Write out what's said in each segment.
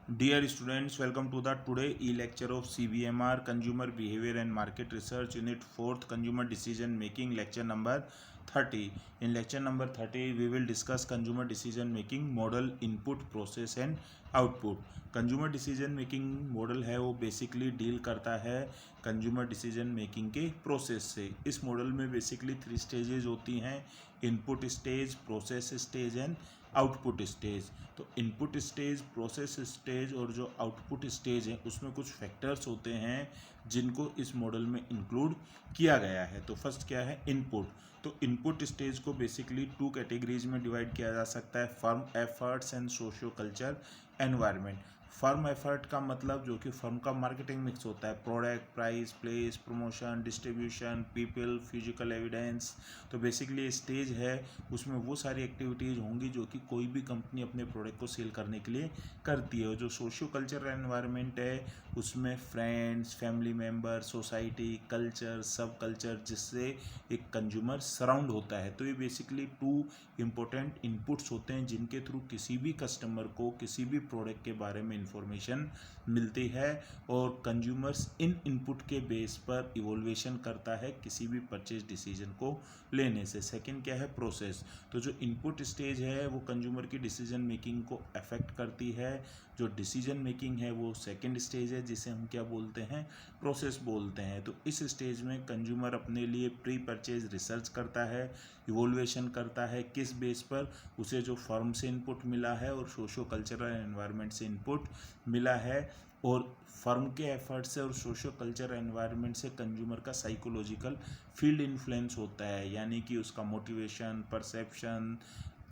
Dear students, welcome to the today e-lecture of CBMR Consumer Behavior and Market Research Unit 4th Consumer Decision Making lecture number 30. In lecture number 30 we will discuss consumer decision making model, input, process and output. Consumer decision making model है वो basically deal करता है consumer decision making के process से. इस model में basically 3 stages होती हैं: input stage, process stage and output stage. तो इनपुट स्टेज, प्रोसेस स्टेज और जो आउटपुट स्टेज है उसमें कुछ फैक्टर्स होते हैं जिनको इस मॉडल में इंक्लूड किया गया है. तो फर्स्ट क्या है? इनपुट. तो इनपुट स्टेज को बेसिकली 2 कैटेगरीज में डिवाइड किया जा सकता है: firm efforts and socio culture environment. Firm effort का मतलब जो कि फर्म का मार्केटिंग मिक्स होता है: product, price, place, promotion, distribution, people, physical evidence. तो बेसिकली स्टेज है उसमें वो सारी एक्टिविटीज़ होंगी जो कि कोई भी कंपनी अपने प्रोडक्ट को सेल करने के लिए करती है. और जो सोशियो कल्चर एनवायरनमेंट है उसमें friends, family member, society, culture, सब कल्चर जिससे एक कंज्यूमर सराउंड होता है. तो ये बेसिकली 2 इम्पोर्टेंट इनपुट्स होते हैं जिनके थ्रू किसी भी कस्टमर को किसी भी प्रोडक्ट के बारे में इंफॉर्मेशन मिलती है और कंज्यूमर्स इन इनपुट के बेस पर इवोल्वेशन करता है किसी भी परचेज डिसीजन को लेने से. सेकंड क्या है? प्रोसेस. तो जो इनपुट स्टेज है वो कंज्यूमर की डिसीजन मेकिंग को अफेक्ट करती है. जो डिसीजन मेकिंग है वो सेकंड स्टेज है जिसे हम क्या बोलते हैं? प्रोसेस बोलते हैं. तो इस स्टेज में कंज्यूमर अपने लिए प्री परचेज रिसर्च करता है, इवोल्वेशन करता है. किस बेस पर? उसे जो फर्म से इनपुट मिला है और सोशो कल्चरल एनवायरनमेंट से इनपुट मिला है. और फर्म के एफर्ट से और सोशो कल्चर एनवायरनमेंट से कंज्यूमर का साइकोलॉजिकल फील्ड इन्फ्लुएंस होता है, यानी कि उसका motivation, perception,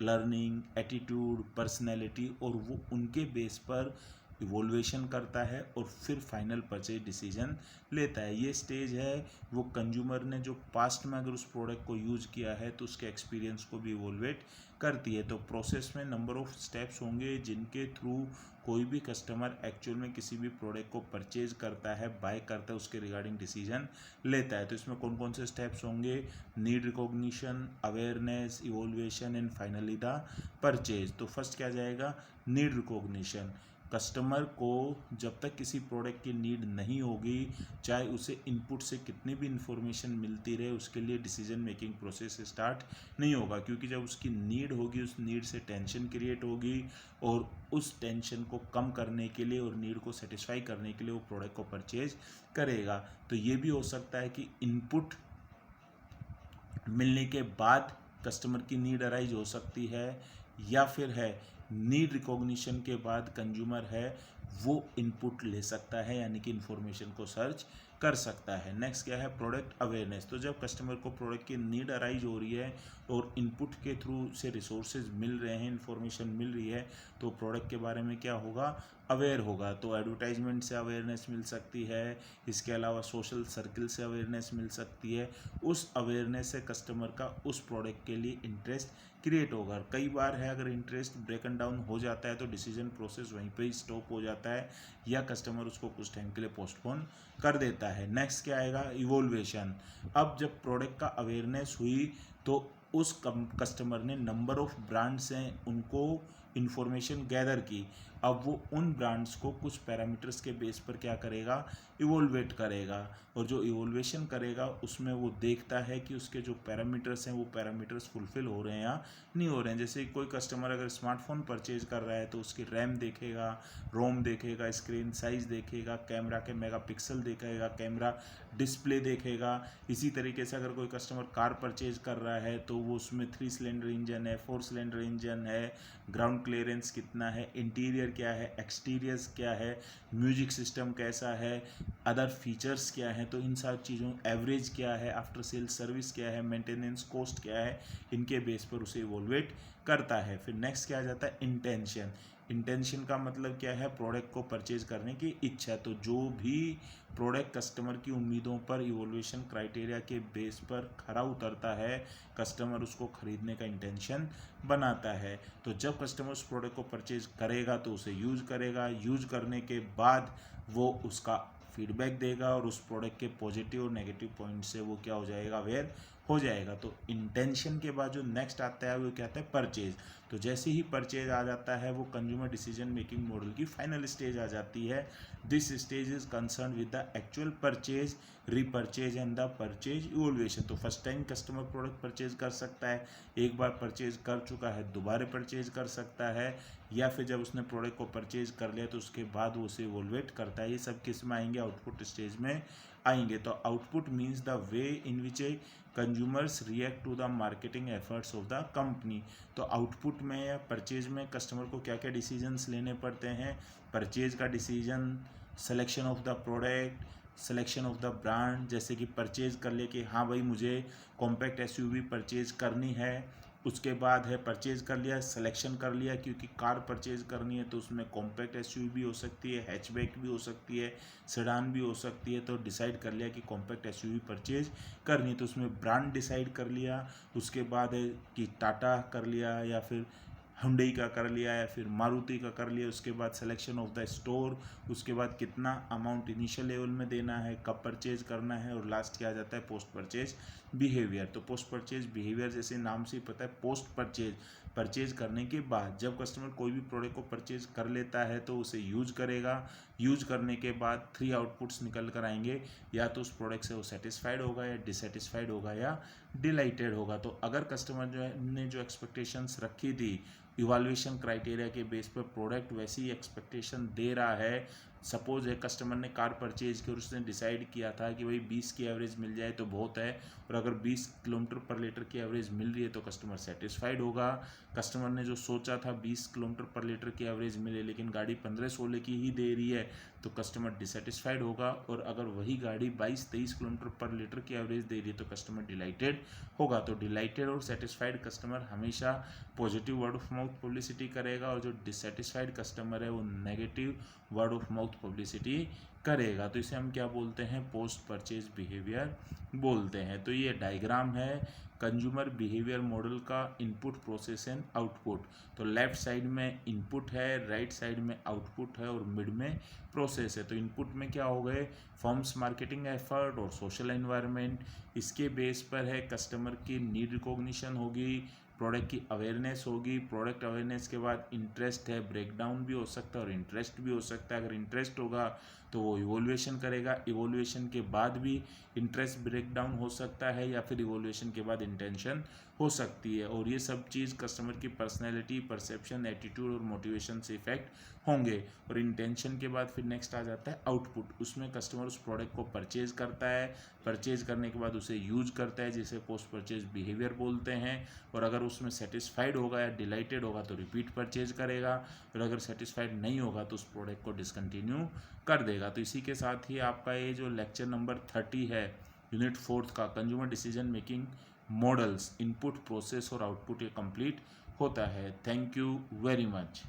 learning, attitude, personality, और वो उनके बेस पर इवोल्वेशन करता है और फिर फाइनल परचेज डिसीजन लेता है. ये स्टेज है वो कंज्यूमर ने जो पास्ट में अगर उस प्रोडक्ट को यूज़ किया है तो उसके एक्सपीरियंस को भी इवोल्वेट करती है. तो प्रोसेस में नंबर ऑफ स्टेप्स होंगे जिनके थ्रू कोई भी कस्टमर एक्चुअल में किसी भी प्रोडक्ट को परचेज करता है, बाय करता है, उसके रिगार्डिंग डिसीजन लेता है. तो इसमें कौन कौन से स्टेप्स होंगे? Need recognition, awareness, evolution and finally the purchase. तो फर्स्ट क्या जाएगा? Need recognition. कस्टमर को जब तक किसी प्रोडक्ट की नीड नहीं होगी, चाहे उसे इनपुट से कितनी भी इंफॉर्मेशन मिलती रहे, उसके लिए डिसीजन मेकिंग प्रोसेस स्टार्ट नहीं होगा. क्योंकि जब उसकी नीड होगी उस नीड से टेंशन क्रिएट होगी और उस टेंशन को कम करने के लिए और नीड को सेटिस्फाई करने के लिए वो प्रोडक्ट को परचेज करेगा. तो ये भी हो सकता है कि इनपुट मिलने के बाद कस्टमर की नीड अराइज हो सकती है, या फिर है नीड रिकॉग्निशन के बाद कंज्यूमर है वो इनपुट ले सकता है, यानी कि इन्फॉर्मेशन को सर्च कर सकता है. नेक्स्ट क्या है? Product awareness. तो जब कस्टमर को प्रोडक्ट की नीड अराइज हो रही है और इनपुट के थ्रू से रिसोर्सेज मिल रहे हैं, इन्फॉर्मेशन मिल रही है, तो प्रोडक्ट के बारे में क्या होगा? अवेयर होगा. तो एडवर्टाइजमेंट से अवेयरनेस मिल सकती है, इसके अलावा सोशल सर्किल से अवेयरनेस मिल सकती है. उस अवेयरनेस से कस्टमर का उस प्रोडक्ट के लिए इंटरेस्ट क्रिएट होगा. कई बार है अगर इंटरेस्ट ब्रेकन डाउन हो जाता है तो डिसीजन प्रोसेस वहीं पे ही स्टॉप हो जाता है या कस्टमर उसको कुछ टाइम के लिए पोस्टपोन कर देता है. नेक्स्ट क्या आएगा? इवोल्वेशन. अब जब प्रोडक्ट का अवेयरनेस हुई तो उस कस्टमर ने नंबर ऑफ ब्रांड्स हैं उनको इन्फॉर्मेशन गैदर की. अब वो उन ब्रांड्स को कुछ पैरामीटर्स के बेस पर क्या करेगा? इवोल्वेट करेगा. और जो इवोल्वेशन करेगा उसमें वो देखता है कि उसके जो पैरामीटर्स हैं वो पैरामीटर्स फुलफिल हो रहे हैं या नहीं हो रहे हैं. जैसे कोई कस्टमर अगर स्मार्टफोन परचेज कर रहा है तो उसकी रैम देखेगा, रोम देखेगा, स्क्रीन साइज़ देखेगा, कैमरा के मेगापिक्सल देखेगा, कैमरा डिस्प्ले देखेगा. इसी तरीके से अगर कोई कस्टमर कार परचेज कर रहा है तो वो उसमें 3 सिलेंडर इंजन है, 4 सिलेंडर इंजन है, ग्राउंड क्लियरेंस कितना है, इंटीरियर क्या है, एक्सटीरियर्स क्या है, म्यूजिक सिस्टम कैसा है, अदर फीचर्स क्या हैं. तो इन सारी चीज़ों, एवरेज क्या है, आफ्टर सेल सर्विस क्या है, मेंटेनेंस कॉस्ट क्या है, इनके बेस पर उसे इवोल्वेट करता है. फिर नेक्स्ट क्या आ जाता है? इंटेंशन. इंटेंशन का मतलब क्या है? प्रोडक्ट को परचेज करने की इच्छा. तो जो भी प्रोडक्ट कस्टमर की उम्मीदों पर इवोल्यूशन क्राइटेरिया के बेस पर खरा उतरता है, कस्टमर उसको खरीदने का इंटेंशन बनाता है. तो जब कस्टमर उस प्रोडक्ट को परचेज करेगा तो उसे यूज़ करेगा. यूज़ करने के बाद वो उसका फीडबैक देगा और उस प्रोडक्ट के पॉजिटिव और नेगेटिव पॉइंट से वो क्या हो जाएगा? अवेयर हो जाएगा. तो इंटेंशन के बाद जो नेक्स्ट आता है वो क्या आता है? परचेज. तो जैसे ही परचेज आ जाता है वो कंज्यूमर डिसीजन मेकिंग मॉडल की फाइनल स्टेज आ जाती है। This stage is concern with the actual purchase, repurchase and the purchase evolution. तो first time customer product purchase कर सकता है, एक बार परचेज कर चुका है दोबारा परचेज कर सकता है, या फिर जब उसने प्रोडक्ट को परचेज कर लिया तो उसके बाद वो उसे इवोल्वेट करता है। ये सब किस में आएंगे? आउटपुट स्टेज में आएंगे। तो output means the way in which a consumers react to the marketing efforts of the company. तो आउटपुट में या परचेज में कस्टमर को क्या क्या डिसीजंस लेने पड़ते हैं? परचेज का decision, selection of the product, selection of the brand. जैसे कि परचेज कर ले कि हाँ भाई मुझे कॉम्पैक्ट एसयूवी परचेज करनी है, उसके बाद है परचेज कर लिया, सिलेक्शन कर लिया क्योंकि कार परचेज करनी है तो उसमें कॉम्पैक्ट एसयूवी भी हो सकती है, हैचबैक भी हो सकती है, सेडान भी हो सकती है। तो डिसाइड कर लिया कि कॉम्पैक्ट एसयूवी परचेज करनी है तो उसमें ब्रांड डिसाइड कर लिया। उसके बाद है कि टाटा कर लिया या फिर हुंडई का कर लिया या फिर मारुति का कर लिया। उसके बाद सिलेक्शन ऑफ द स्टोर, उसके बाद कितना अमाउंट इनिशियल लेवल में देना है, कब परचेज करना है, और लास्ट क्या आ जाता है? Post purchase behaviour. तो पोस्ट परचेज बिहेवियर जैसे नाम से ही पता है, पोस्ट परचेज परचेज करने के बाद जब कस्टमर कोई भी प्रोडक्ट को परचेज कर लेता है तो उसे यूज करेगा। यूज करने के बाद 3 आउटपुट्स निकल कर आएंगे, या तो उस प्रोडक्ट से वो सेटिस्फाइड होगा या डिससेटिस्फाइड होगा या डिलाइटेड होगा। तो अगर कस्टमर जो है ने जो एक्सपेक्टेशंस रखी थी इवाल्यूएशन क्राइटेरिया के बेस पर प्रोडक्ट वैसी ही एक्सपेक्टेशन दे रहा है। सपोज है कस्टमर ने कार परचेज की और उसने डिसाइड किया था कि भाई 20 की एवरेज मिल जाए तो बहुत है, और अगर 20 किलोमीटर पर लीटर की एवरेज मिल रही है तो कस्टमर सेटिस्फाइड होगा। कस्टमर ने जो सोचा था 20 किलोमीटर पर लीटर की एवरेज मिले लेकिन गाड़ी 15-16 की ही दे रही है तो कस्टमर डिससेटिस्फाइड होगा। और अगर वही गाड़ी 22-23 किलोमीटर पर लीटर की एवरेज दे रही है तो कस्टमर डिलाइटेड होगा। तो डिलाइटेड और सेटिस्फाइड कस्टमर हमेशा positive word of mouth publicity करेगा, और जो डिससेटिस्फाइड कस्टमर है वो negative word of mouth publicity करेगा। तो इसे हम क्या बोलते हैं? पोस्ट परचेज बिहेवियर बोलते हैं। तो ये डायग्राम है कंज्यूमर बिहेवियर मॉडल का, इनपुट, प्रोसेस एंड आउटपुट। तो लेफ्ट साइड में इनपुट है, राइट साइड में आउटपुट है और मिड में प्रोसेस है। तो इनपुट में क्या हो गए? फर्म्स मार्केटिंग एफर्ट और सोशल एनवायरनमेंट। इसके बेस पर है कस्टमर की नीड रिकॉग्निशन होगी, प्रोडक्ट की अवेयरनेस होगी। प्रोडक्ट अवेयरनेस के बाद इंटरेस्ट है, ब्रेकडाउन भी हो सकता है और इंटरेस्ट भी हो सकता है। अगर इंटरेस्ट होगा तो वो इवोल्यूएशन करेगा, इवोल्यूएशन के बाद भी इंटरेस्ट ब्रेकडाउन हो सकता है या फिर इवोल्यूएशन के बाद इंटेंशन हो सकती है। और ये सब चीज़ कस्टमर की पर्सनैलिटी, परसेप्शन, एटीट्यूड और मोटिवेशन से इफेक्ट होंगे। और इंटेंशन के बाद फिर नेक्स्ट आ जाता है आउटपुट। उसमें कस्टमर उस प्रोडक्ट को परचेज करता है, परचेज करने के बाद उसे यूज करता है जिसे पोस्ट परचेज बिहेवियर बोलते हैं। और अगर उसमें सेटिस्फाइड होगा या डिलाइटेड होगा तो रिपीट परचेज करेगा, और अगर सेटिस्फाइड नहीं होगा तो उस प्रोडक्ट को डिसकंटिन्यू कर देगा। तो इसी के साथ ही आपका ये जो लेक्चर नंबर 30 है यूनिट 4 का consumer decision making models, input, process और आउटपुट, ये कंप्लीट होता है। Thank you very much.